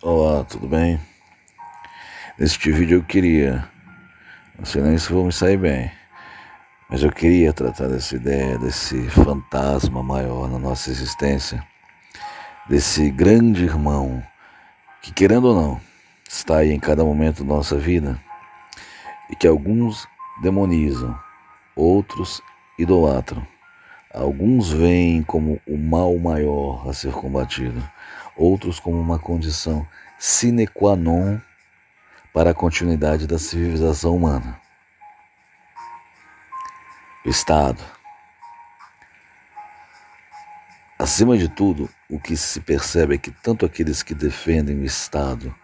Olá, tudo bem? Neste vídeo eu queria, não sei nem se vou me sair bem, mas eu queria tratar dessa ideia, desse fantasma maior na nossa existência, desse grande irmão que, querendo ou não, está aí em cada momento da nossa vida e que alguns demonizam, outros idolatram. Alguns veem como o mal maior a ser combatido, outros como uma condição sine qua non para a continuidade da civilização humana. O Estado. Acima de tudo, o que se percebe é que tanto aqueles que defendem o Estado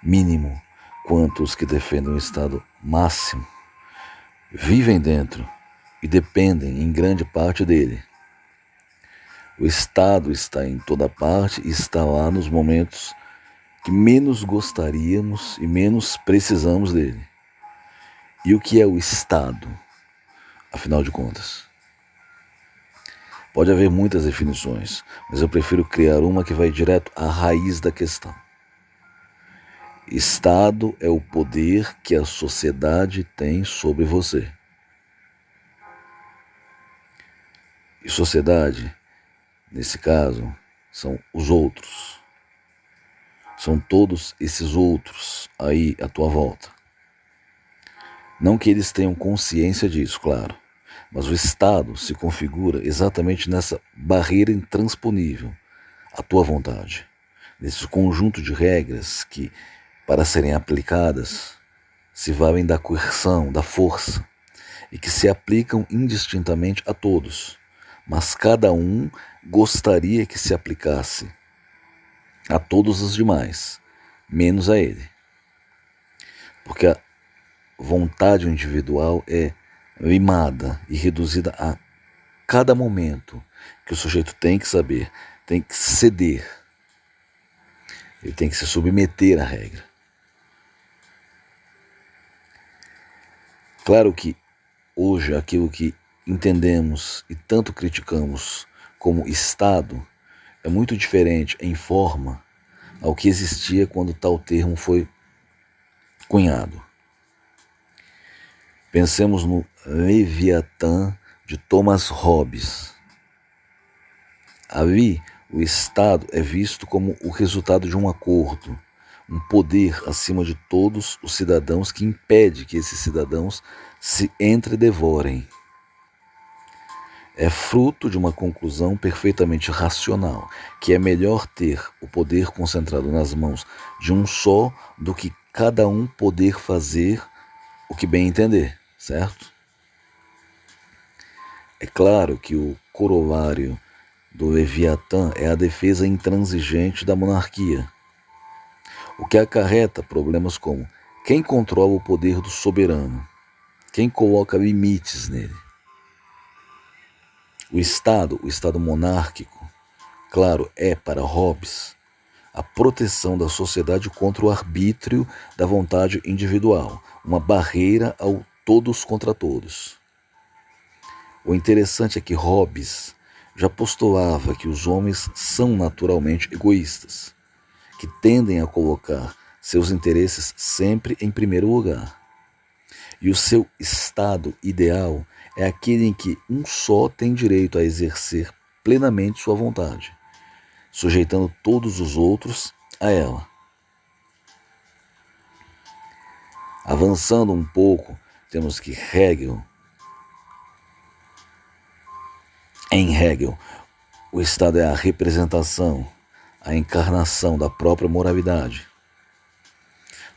mínimo quanto os que defendem o Estado máximo vivem dentro e dependem em grande parte dele. O Estado está em toda parte e está lá nos momentos que menos gostaríamos e menos precisamos dele. E o que é o Estado, afinal de contas? Pode haver muitas definições, mas eu prefiro criar uma que vai direto à raiz da questão. Estado é o poder que a sociedade tem sobre você. E sociedade, nesse caso, são os outros. São todos esses outros aí à tua volta. Não que eles tenham consciência disso, claro, mas o Estado se configura exatamente nessa barreira intransponível, à tua vontade, nesse conjunto de regras que, para serem aplicadas, se valem da coerção, da força, e que se aplicam indistintamente a todos, mas cada um gostaria que se aplicasse a todos os demais, menos a ele. Porque a vontade individual é limada e reduzida a cada momento que o sujeito tem que saber, tem que ceder, ele tem que se submeter à regra. Claro que hoje aquilo que entendemos e tanto criticamos como Estado é muito diferente em forma ao que existia quando tal termo foi cunhado. Pensemos no Leviatã de Thomas Hobbes. Ali, o Estado é visto como o resultado de um acordo, um poder acima de todos os cidadãos que impede que esses cidadãos se entredevorem. É fruto de uma conclusão perfeitamente racional, que é melhor ter o poder concentrado nas mãos de um só do que cada um poder fazer o que bem entender, certo? É claro que o corolário do Leviatã é a defesa intransigente da monarquia, o que acarreta problemas como quem controla o poder do soberano, quem coloca limites nele. O Estado monárquico, claro, é para Hobbes a proteção da sociedade contra o arbítrio da vontade individual, uma barreira ao todos contra todos. O interessante é que Hobbes já postulava que os homens são naturalmente egoístas, que tendem a colocar seus interesses sempre em primeiro lugar. E o seu estado ideal é aquele em que um só tem direito a exercer plenamente sua vontade, sujeitando todos os outros a ela. Avançando um pouco, temos que em Hegel, o Estado é a representação, a encarnação da própria moralidade.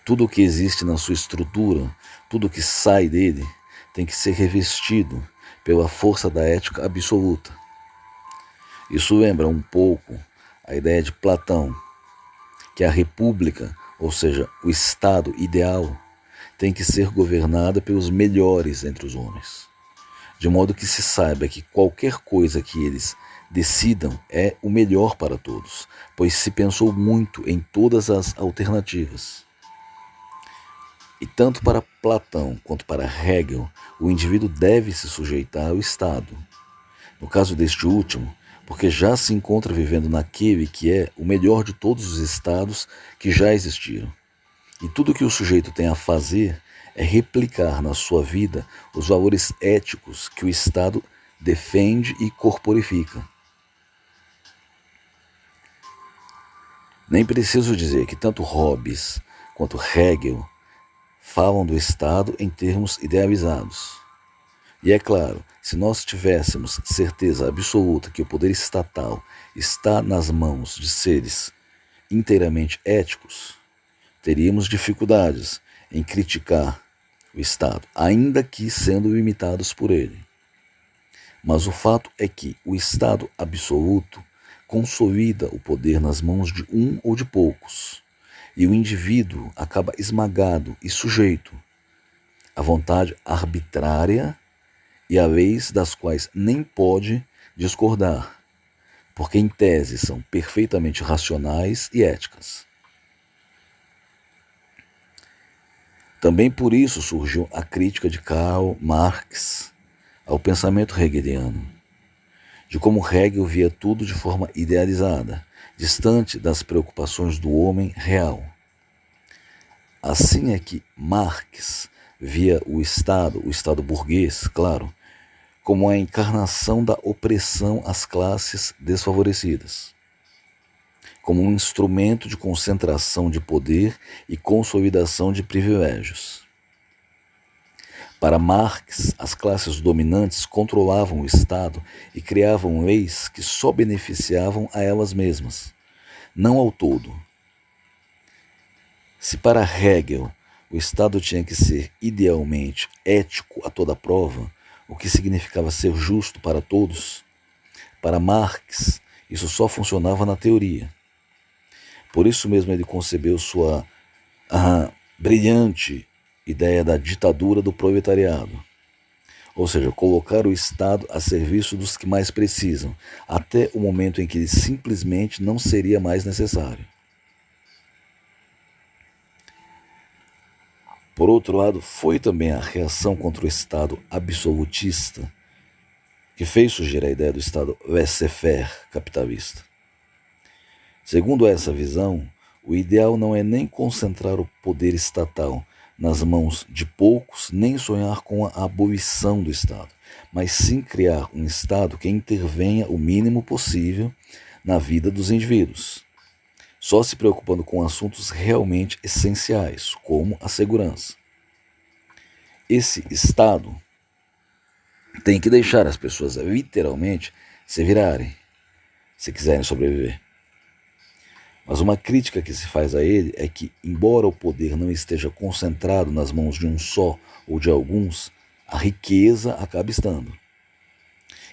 Tudo o que existe na sua estrutura, tudo o que sai dele, tem que ser revestido pela força da ética absoluta. Isso lembra um pouco a ideia de Platão, que a república, ou seja, o Estado ideal, tem que ser governada pelos melhores entre os homens, de modo que se saiba que qualquer coisa que eles decidam é o melhor para todos, pois se pensou muito em todas as alternativas. E tanto para Platão quanto para Hegel, o indivíduo deve se sujeitar ao Estado. No caso deste último, porque já se encontra vivendo naquele que é o melhor de todos os estados que já existiram. E tudo que o sujeito tem a fazer é replicar na sua vida os valores éticos que o Estado defende e corporifica. Nem preciso dizer que tanto Hobbes quanto Hegel falam do Estado em termos idealizados. E é claro, se nós tivéssemos certeza absoluta que o poder estatal está nas mãos de seres inteiramente éticos, teríamos dificuldades em criticar o Estado, ainda que sendo limitados por ele. Mas o fato é que o Estado absoluto consolida o poder nas mãos de um ou de poucos, e o indivíduo acaba esmagado e sujeito à vontade arbitrária e a leis das quais nem pode discordar, porque em tese são perfeitamente racionais e éticas. Também por isso surgiu a crítica de Karl Marx ao pensamento hegeliano, de como Hegel via tudo de forma idealizada, distante das preocupações do homem real. Assim é que Marx via o Estado burguês, claro, como a encarnação da opressão às classes desfavorecidas, como um instrumento de concentração de poder e consolidação de privilégios. Para Marx, as classes dominantes controlavam o Estado e criavam leis que só beneficiavam a elas mesmas, não ao todo. Se para Hegel o Estado tinha que ser idealmente ético a toda prova, o que significava ser justo para todos, para Marx isso só funcionava na teoria. Por isso mesmo ele concebeu sua brilhante ideia da ditadura do proletariado, ou seja, colocar o Estado a serviço dos que mais precisam, até o momento em que ele simplesmente não seria mais necessário. Por outro lado, foi também a reação contra o Estado absolutista que fez surgir a ideia do Estado laissez-faire capitalista. Segundo essa visão, o ideal não é nem concentrar o poder estatal nas mãos de poucos, nem sonhar com a abolição do Estado, mas sim criar um Estado que intervenha o mínimo possível na vida dos indivíduos, só se preocupando com assuntos realmente essenciais, como a segurança. Esse Estado tem que deixar as pessoas literalmente se virarem, se quiserem sobreviver. Mas uma crítica que se faz a ele é que, embora o poder não esteja concentrado nas mãos de um só ou de alguns, a riqueza acaba estando.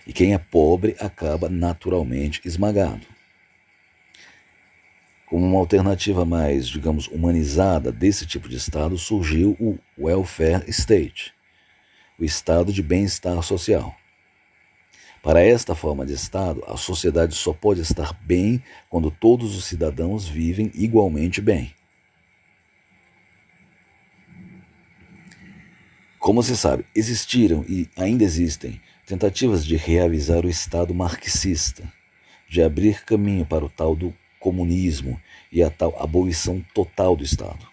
E quem é pobre acaba naturalmente esmagado. Como uma alternativa mais, digamos, humanizada desse tipo de Estado, surgiu o welfare state, o estado de bem-estar social. Para esta forma de Estado, a sociedade só pode estar bem quando todos os cidadãos vivem igualmente bem. Como se sabe, existiram e ainda existem tentativas de realizar o Estado marxista, de abrir caminho para o tal do comunismo e a tal abolição total do Estado.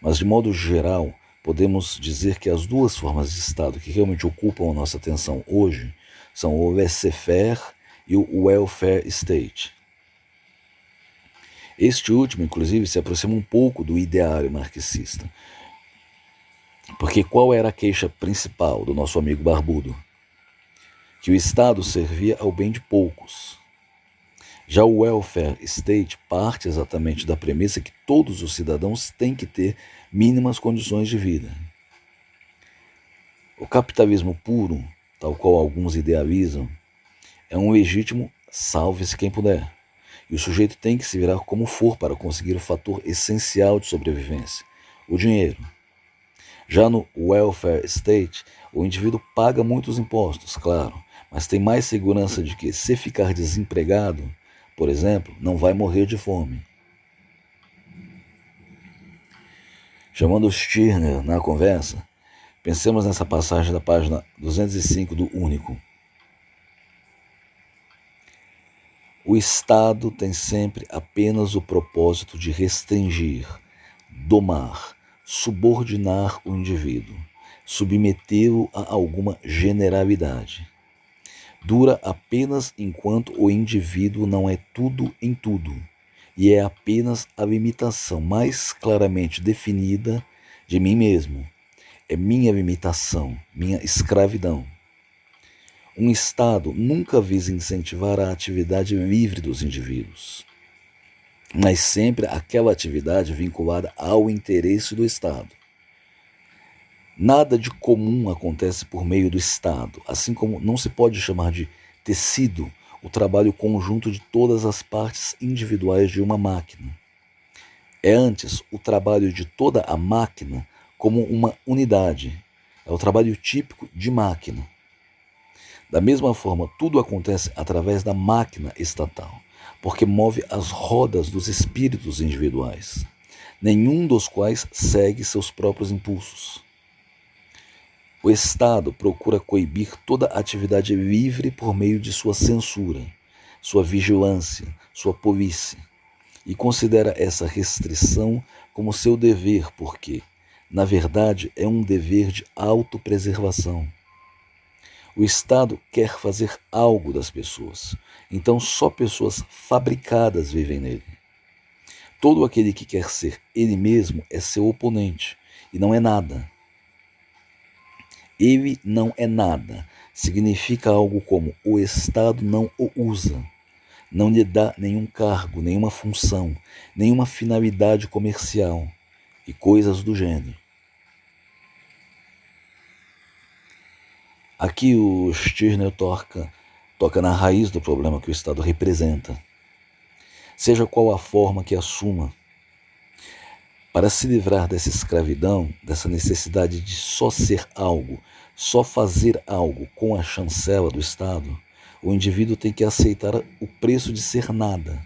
Mas, de modo geral, podemos dizer que as duas formas de Estado que realmente ocupam a nossa atenção hoje são o laissez-faire e o welfare state. Este último, inclusive, se aproxima um pouco do ideário marxista. Porque qual era a queixa principal do nosso amigo barbudo? Que o Estado servia ao bem de poucos. Já o welfare state parte exatamente da premissa que todos os cidadãos têm que ter mínimas condições de vida. O capitalismo puro, tal qual alguns idealizam, é um legítimo salve-se quem puder. E o sujeito tem que se virar como for para conseguir o fator essencial de sobrevivência, o dinheiro. Já no welfare state, o indivíduo paga muitos impostos, claro, mas tem mais segurança de que, se ficar desempregado, por exemplo, não vai morrer de fome. Chamando Stirner na conversa, pensemos nessa passagem da página 205 do Único. O Estado tem sempre apenas o propósito de restringir, domar, subordinar o indivíduo, submetê-lo a alguma generalidade. Dura apenas enquanto o indivíduo não é tudo em tudo, e é apenas a limitação mais claramente definida de mim mesmo. É minha limitação, minha escravidão. Um Estado nunca visa incentivar a atividade livre dos indivíduos, mas sempre aquela atividade vinculada ao interesse do Estado. Nada de comum acontece por meio do Estado, assim como não se pode chamar de tecido o trabalho conjunto de todas as partes individuais de uma máquina. É antes o trabalho de toda a máquina como uma unidade. É o trabalho típico de máquina. Da mesma forma, tudo acontece através da máquina estatal, porque move as rodas dos espíritos individuais, nenhum dos quais segue seus próprios impulsos. O Estado procura coibir toda atividade livre por meio de sua censura, sua vigilância, sua polícia, e considera essa restrição como seu dever, porque, na verdade, é um dever de autopreservação. O Estado quer fazer algo das pessoas, então só pessoas fabricadas vivem nele. Todo aquele que quer ser ele mesmo é seu oponente, e não é nada. Ele não é nada significa algo como o Estado não o usa, não lhe dá nenhum cargo, nenhuma função, nenhuma finalidade comercial e coisas do gênero. Aqui o Stirner toca na raiz do problema que o Estado representa, seja qual a forma que assuma. Para se livrar dessa escravidão, dessa necessidade de só ser algo, só fazer algo com a chancela do Estado, o indivíduo tem que aceitar o preço de ser nada.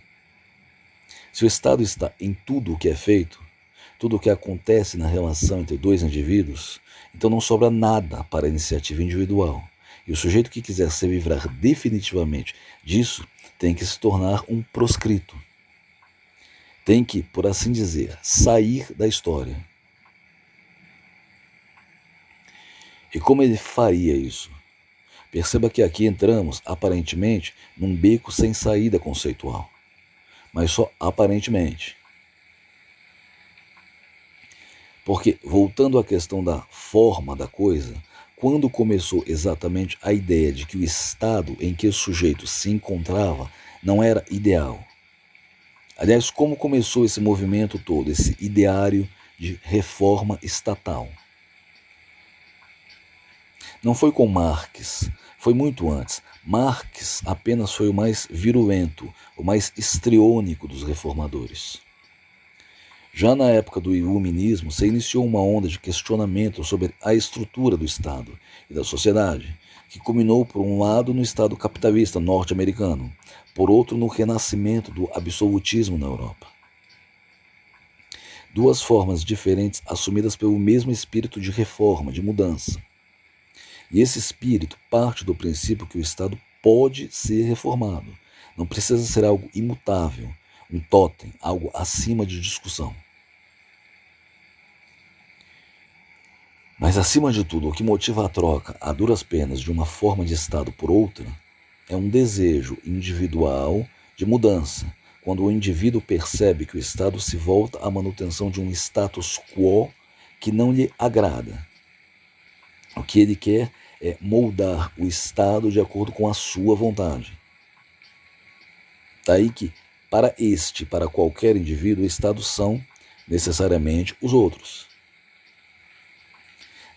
Se o Estado está em tudo o que é feito, tudo o que acontece na relação entre dois indivíduos, então não sobra nada para a iniciativa individual. E o sujeito que quiser se livrar definitivamente disso tem que se tornar um proscrito. Tem que, por assim dizer, sair da história. E como ele faria isso? Perceba que aqui entramos, aparentemente, num beco sem saída conceitual, mas só aparentemente. Porque, voltando à questão da forma da coisa, quando começou exatamente a ideia de que o estado em que o sujeito se encontrava não era ideal? Aliás, como começou esse movimento todo, esse ideário de reforma estatal? Não foi com Marx, foi muito antes. Marx apenas foi o mais virulento, o mais histriônico dos reformadores. Já na época do iluminismo, se iniciou uma onda de questionamento sobre a estrutura do Estado e da sociedade, que culminou, por um lado, no Estado capitalista norte-americano, por outro, no renascimento do absolutismo na Europa. Duas formas diferentes assumidas pelo mesmo espírito de reforma, de mudança. E esse espírito parte do princípio que o Estado pode ser reformado, não precisa ser algo imutável, um totem, algo acima de discussão. Mas, acima de tudo, o que motiva a troca a duras penas de uma forma de Estado por outra é um desejo individual de mudança, quando o indivíduo percebe que o Estado se volta à manutenção de um status quo que não lhe agrada. O que ele quer é moldar o Estado de acordo com a sua vontade. Daí que, para qualquer indivíduo, o Estado são, necessariamente, os outros.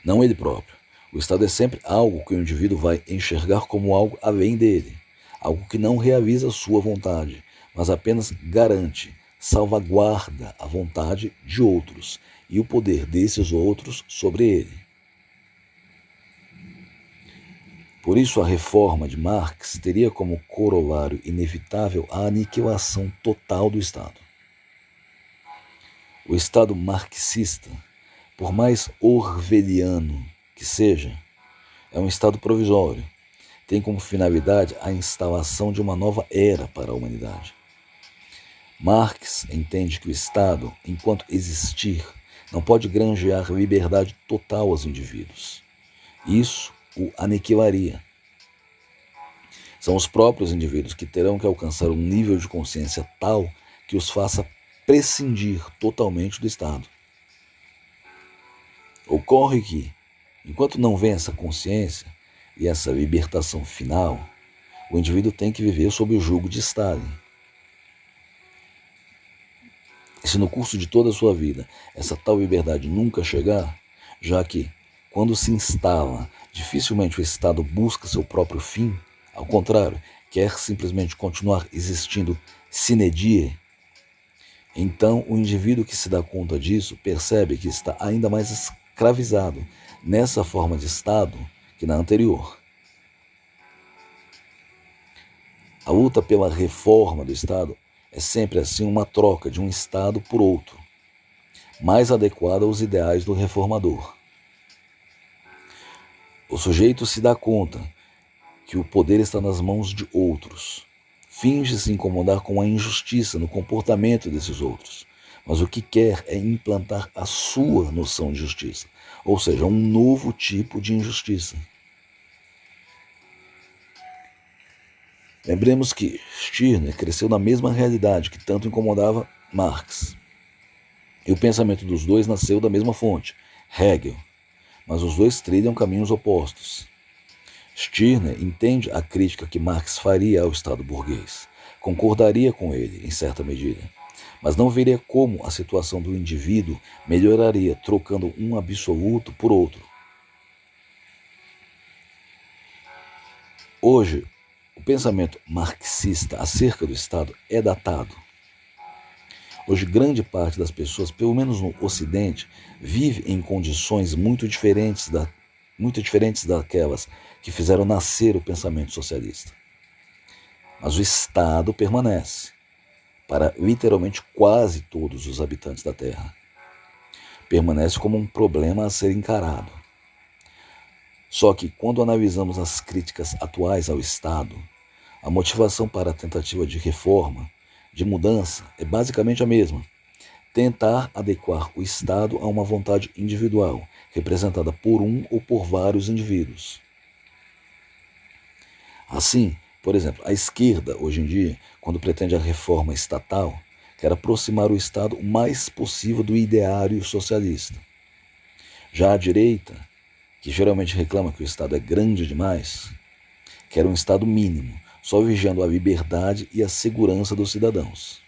Não ele próprio. O Estado é sempre algo que o indivíduo vai enxergar como algo além dele, algo que não realiza a sua vontade, mas apenas garante, salvaguarda a vontade de outros e o poder desses outros sobre ele. Por isso, a reforma de Marx teria como corolário inevitável a aniquilação total do Estado. O Estado marxista, por mais orwelliano que seja, é um Estado provisório, tem como finalidade a instalação de uma nova era para a humanidade. Marx entende que o Estado, enquanto existir, não pode granjear liberdade total aos indivíduos. Isso o aniquilaria. São os próprios indivíduos que terão que alcançar um nível de consciência tal que os faça prescindir totalmente do Estado. Ocorre que, enquanto não vem essa consciência e essa libertação final, o indivíduo tem que viver sob o jugo de Stalin. E se no curso de toda a sua vida essa tal liberdade nunca chegar, já que, quando se instala, dificilmente o Estado busca seu próprio fim, ao contrário, quer simplesmente continuar existindo sine die, então o indivíduo que se dá conta disso percebe que está ainda mais escravizado nessa forma de Estado que na anterior. A luta pela reforma do Estado é sempre assim uma troca de um Estado por outro, mais adequado aos ideais do reformador. O sujeito se dá conta que o poder está nas mãos de outros. Finge se incomodar com a injustiça no comportamento desses outros, mas o que quer é implantar a sua noção de justiça, ou seja, um novo tipo de injustiça. Lembremos que Stirner cresceu na mesma realidade que tanto incomodava Marx. E o pensamento dos dois nasceu da mesma fonte, Hegel, mas os dois trilham caminhos opostos. Stirner entende a crítica que Marx faria ao Estado burguês, concordaria com ele em certa medida, mas não veria como a situação do indivíduo melhoraria trocando um absoluto por outro. Hoje, o pensamento marxista acerca do Estado é datado. Hoje, grande parte das pessoas, pelo menos no Ocidente, vive em condições muito diferentes daquelas que fizeram nascer o pensamento socialista. Mas o Estado permanece para literalmente quase todos os habitantes da Terra. Permanece como um problema a ser encarado. Só que, quando analisamos as críticas atuais ao Estado, a motivação para a tentativa de reforma, de mudança, é basicamente a mesma. Tentar adequar o Estado a uma vontade individual, representada por um ou por vários indivíduos. Assim, por exemplo, a esquerda, hoje em dia, quando pretende a reforma estatal, quer aproximar o Estado o mais possível do ideário socialista. Já a direita, que geralmente reclama que o Estado é grande demais, quer um Estado mínimo, só vigiando a liberdade e a segurança dos cidadãos.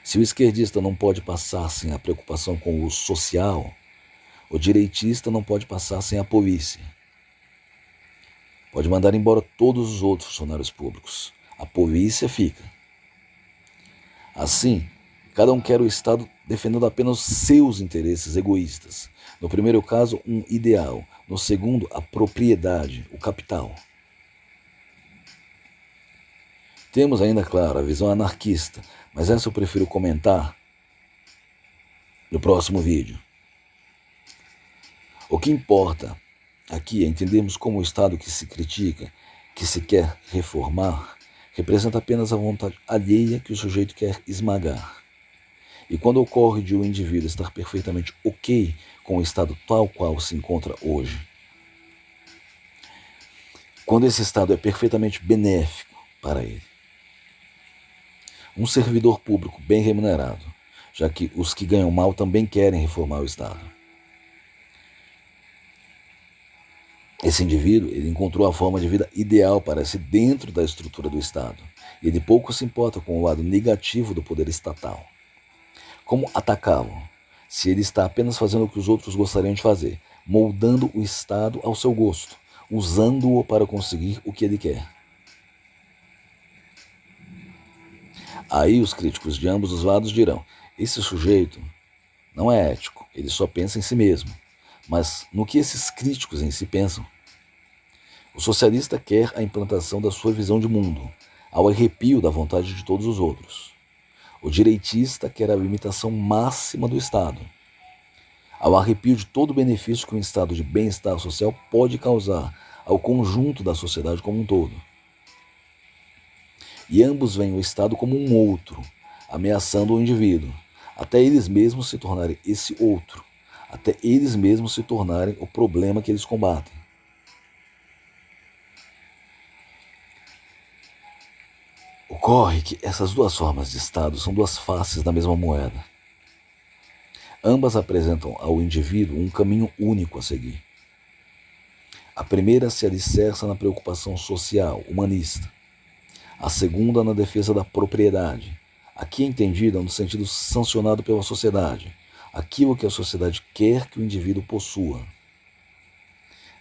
Se o esquerdista não pode passar sem a preocupação com o social, o direitista não pode passar sem a polícia. Pode mandar embora todos os outros funcionários públicos. A polícia fica. Assim, cada um quer o Estado defendendo apenas seus interesses egoístas. No primeiro caso, um ideal. No segundo, a propriedade, o capital. Temos ainda, claro, a visão anarquista, mas essa eu prefiro comentar no próximo vídeo. O que importa aqui é entendermos como o Estado que se critica, que se quer reformar, representa apenas a vontade alheia que o sujeito quer esmagar. E quando ocorre de o indivíduo estar perfeitamente ok com o Estado tal qual se encontra hoje, quando esse Estado é perfeitamente benéfico para ele, um servidor público bem remunerado, já que os que ganham mal também querem reformar o Estado. Esse indivíduo, ele encontrou a forma de vida ideal para si dentro da estrutura do Estado. E ele pouco se importa com o lado negativo do poder estatal. Como atacá-lo, se ele está apenas fazendo o que os outros gostariam de fazer, moldando o Estado ao seu gosto, usando-o para conseguir o que ele quer? Aí os críticos de ambos os lados dirão: esse sujeito não é ético, ele só pensa em si mesmo. Mas no que esses críticos em si pensam? O socialista quer a implantação da sua visão de mundo, ao arrepio da vontade de todos os outros. O direitista quer a limitação máxima do Estado, ao arrepio de todo o benefício que um estado de bem-estar social pode causar ao conjunto da sociedade como um todo. E ambos veem o Estado como um outro, ameaçando o indivíduo, até eles mesmos se tornarem esse outro, até eles mesmos se tornarem o problema que eles combatem. Ocorre que essas duas formas de Estado são duas faces da mesma moeda. Ambas apresentam ao indivíduo um caminho único a seguir. A primeira se alicerça na preocupação social, humanista. A segunda na defesa da propriedade, aqui entendida no sentido sancionado pela sociedade, aquilo que a sociedade quer que o indivíduo possua.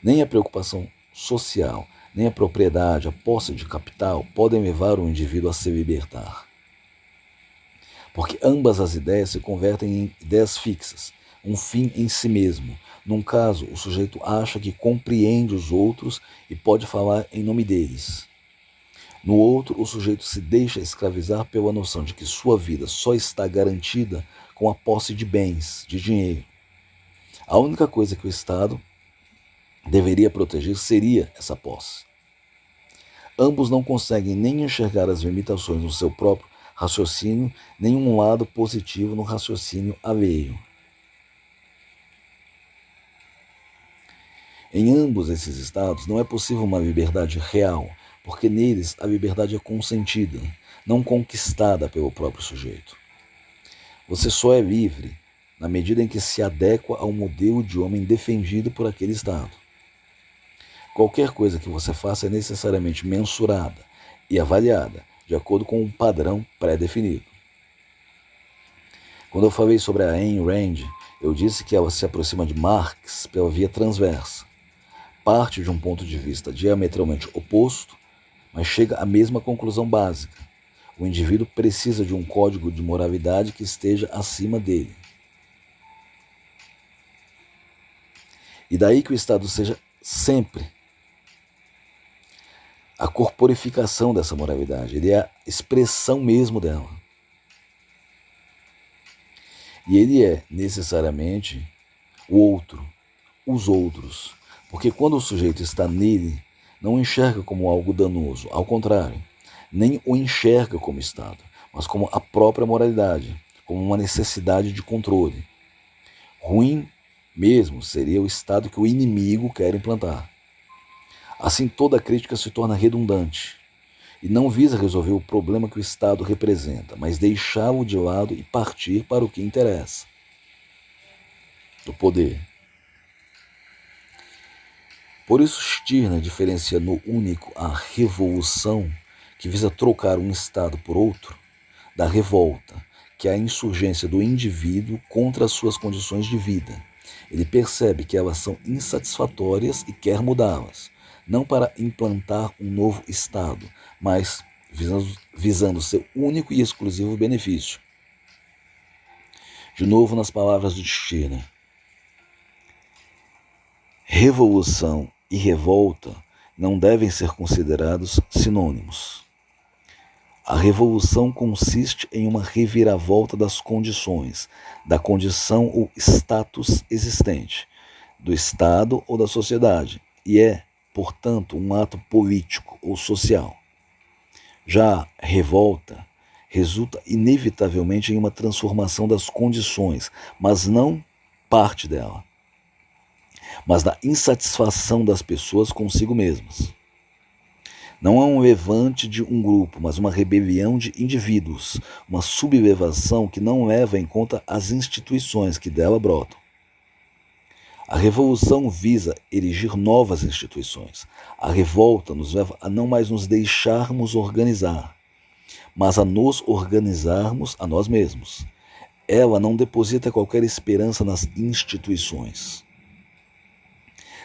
Nem a preocupação social, nem a propriedade, a posse de capital podem levar o indivíduo a se libertar. Porque ambas as ideias se convertem em ideias fixas, um fim em si mesmo. Num caso, o sujeito acha que compreende os outros e pode falar em nome deles. No outro, o sujeito se deixa escravizar pela noção de que sua vida só está garantida com a posse de bens, de dinheiro. A única coisa que o Estado deveria proteger seria essa posse. Ambos não conseguem nem enxergar as limitações no seu próprio raciocínio, nem um lado positivo no raciocínio alheio. Em ambos esses estados não é possível uma liberdade real, porque neles a liberdade é consentida, não conquistada pelo próprio sujeito. Você só é livre na medida em que se adequa ao modelo de homem defendido por aquele Estado. Qualquer coisa que você faça é necessariamente mensurada e avaliada de acordo com um padrão pré-definido. Quando eu falei sobre a Ayn Rand, eu disse que ela se aproxima de Marx pela via transversa. Parte de um ponto de vista diametralmente oposto, mas chega à mesma conclusão básica. O indivíduo precisa de um código de moralidade que esteja acima dele. E daí que o Estado seja sempre a corporificação dessa moralidade. Ele é a expressão mesmo dela. E ele é necessariamente o outro, os outros. Porque quando o sujeito está nele, não o enxerga como algo danoso. Ao contrário, nem o enxerga como Estado, mas como a própria moralidade, como uma necessidade de controle. Ruim mesmo seria o Estado que o inimigo quer implantar. Assim, toda crítica se torna redundante e não visa resolver o problema que o Estado representa, mas deixá-lo de lado e partir para o que interessa: o poder. Por isso, Stirner diferencia no único a revolução, que visa trocar um Estado por outro, da revolta, que é a insurgência do indivíduo contra as suas condições de vida. Ele percebe que elas são insatisfatórias e quer mudá-las, não para implantar um novo Estado, mas visando seu único e exclusivo benefício. De novo nas palavras de Stirner: revolução e revolta não devem ser considerados sinônimos. A revolução consiste em uma reviravolta das condições, da condição ou status existente, do Estado ou da sociedade, e é, portanto, um ato político ou social. Já a revolta resulta inevitavelmente em uma transformação das condições, mas não parte dela, mas da insatisfação das pessoas consigo mesmas. Não é um levante de um grupo, mas uma rebelião de indivíduos, uma sublevação que não leva em conta as instituições que dela brotam. A revolução visa erigir novas instituições. A revolta nos leva a não mais nos deixarmos organizar, mas a nos organizarmos a nós mesmos. Ela não deposita qualquer esperança nas instituições.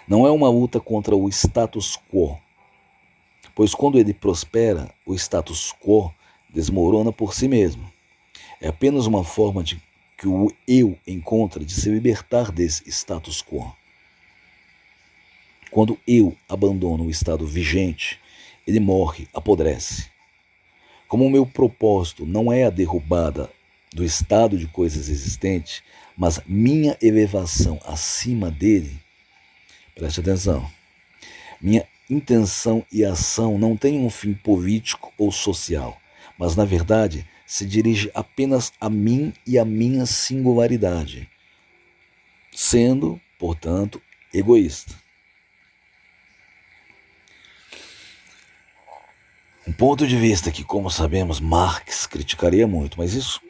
Não é uma luta contra o status quo, pois quando ele prospera, o status quo desmorona por si mesmo. É apenas uma forma que o eu encontra de se libertar desse status quo. Quando eu abandono o estado vigente, ele morre, apodrece. Como o meu propósito não é a derrubada do estado de coisas existente, mas minha elevação acima dele, preste atenção, Minha intenção e ação não têm um fim político ou social, mas na verdade se dirige apenas a mim e a minha singularidade, sendo, portanto, egoísta. Um ponto de vista que, como sabemos, Marx criticaria muito, mas isso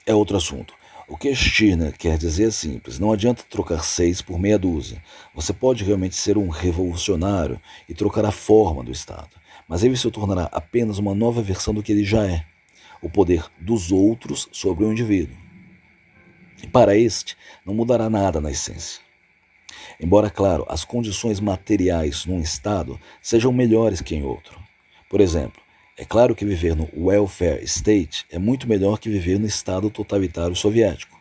é outro assunto. O que Stirner quer dizer é simples: não adianta trocar 6 por meia dúzia. Você pode realmente ser um revolucionário e trocar a forma do Estado, mas ele se tornará apenas uma nova versão do que ele já é: o poder dos outros sobre o indivíduo. E para este, não mudará nada na essência. Embora, claro, as condições materiais num Estado sejam melhores que em outro. Por exemplo, é claro que viver no welfare state é muito melhor que viver no Estado totalitário soviético.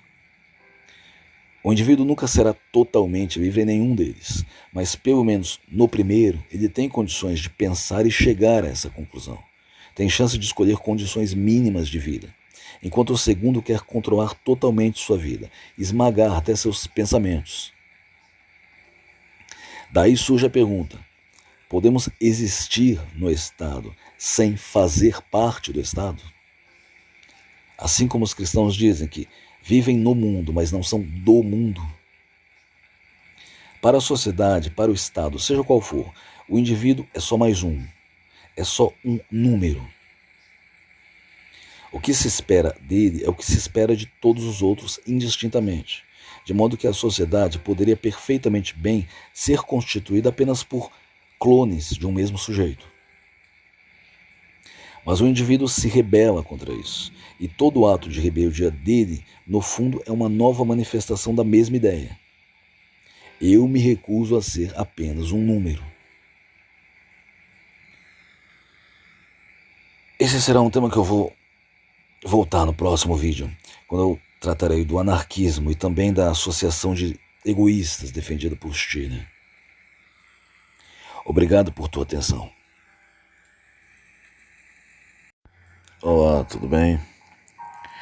O indivíduo nunca será totalmente livre em nenhum deles, mas pelo menos no primeiro ele tem condições de pensar e chegar a essa conclusão. Tem chance de escolher condições mínimas de vida, enquanto o segundo quer controlar totalmente sua vida, esmagar até seus pensamentos. Daí surge a pergunta: podemos existir no Estado sem fazer parte do Estado? Assim como os cristãos dizem que vivem no mundo, mas não são do mundo. Para a sociedade, para o Estado, seja qual for, o indivíduo é só mais um, é só um número. O que se espera dele é o que se espera de todos os outros indistintamente, de modo que a sociedade poderia perfeitamente bem ser constituída apenas por clones de um mesmo sujeito. Mas o indivíduo se rebela contra isso, e todo ato de rebeldia dele, no fundo, é uma nova manifestação da mesma ideia. Eu me recuso a ser apenas um número. Esse será um tema que eu vou voltar no próximo vídeo, quando eu tratarei do anarquismo e também da associação de egoístas defendida por Stirner. Obrigado por tua atenção. Olá, tudo bem?